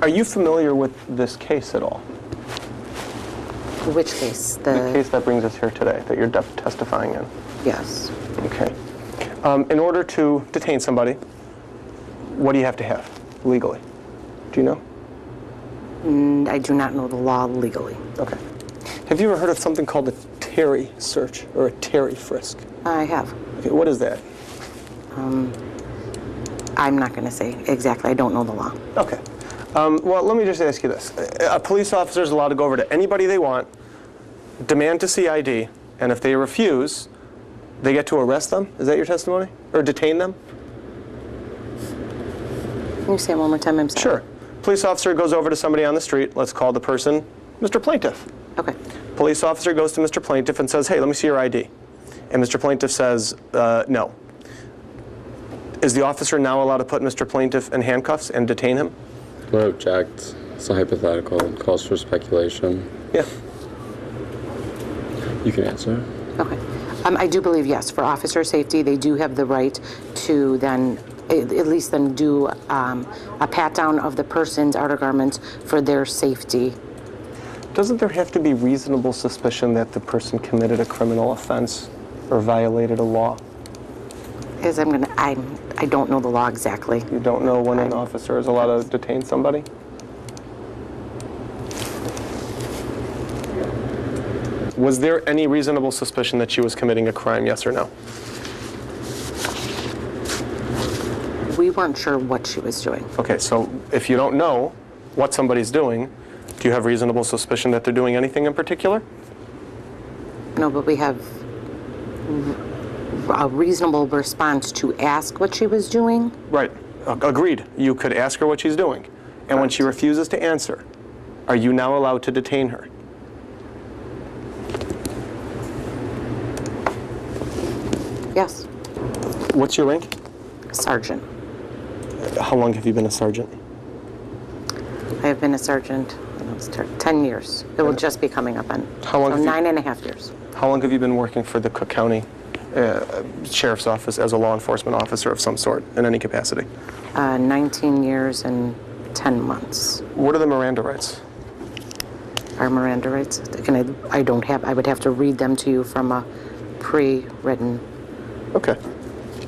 Are you familiar with this case at all? Which case? The case that brings us here today, that you're testifying in? Yes. Okay. In order to detain somebody, what do you have to have legally? Do you know? I do not know the law legally. Okay. Have you ever heard of something called a Terry search or a Terry frisk? I have. Okay, what is that? I'm not going to say exactly. I don't know the law. Okay. Well, let me just ask you this. A police officer is allowed to go over to anybody they want, demand to see ID, and if they refuse, they get to arrest them? Is that your testimony? Or detain them? Can you say it one more time? I'm sorry. Sure. Police officer goes over to somebody on the street. Let's call the person Mr. Plaintiff. Okay. Police officer goes to Mr. Plaintiff and says, hey, let me see your ID. And Mr. Plaintiff says, no. Is the officer now allowed to put Mr. Plaintiff in handcuffs and detain him? I'm going to object. It's a hypothetical. It calls for speculation. Yeah. You can answer. Okay. I do believe, yes, for officer safety, they do have the right to then, at least then do a pat-down of the person's outer garments for their safety. Doesn't there have to be reasonable suspicion that the person committed a criminal offense or violated a law? Because I don't know the law exactly. You don't know when an officer is allowed to detain somebody? Was there any reasonable suspicion that she was committing a crime, yes or no? We weren't sure what she was doing. Okay, so if you don't know what somebody's doing, do you have reasonable suspicion that they're doing anything in particular? No, but we have a reasonable response to ask what she was doing. Right. Agreed. You could ask her what she's doing. And when she refuses to answer, are you now allowed to detain her? Yes. What's your rank? Sergeant. How long have you been a sergeant? I have been a sergeant 10 years. It will just be coming up on How long? So 9.5 years. How long have you been working for the Cook County Sheriff's Office as a law enforcement officer of some sort, in any capacity? 19 years and 10 months. What are the Miranda rights? Our Miranda rights? I don't have. I would have to read them to you from a pre-written. Okay.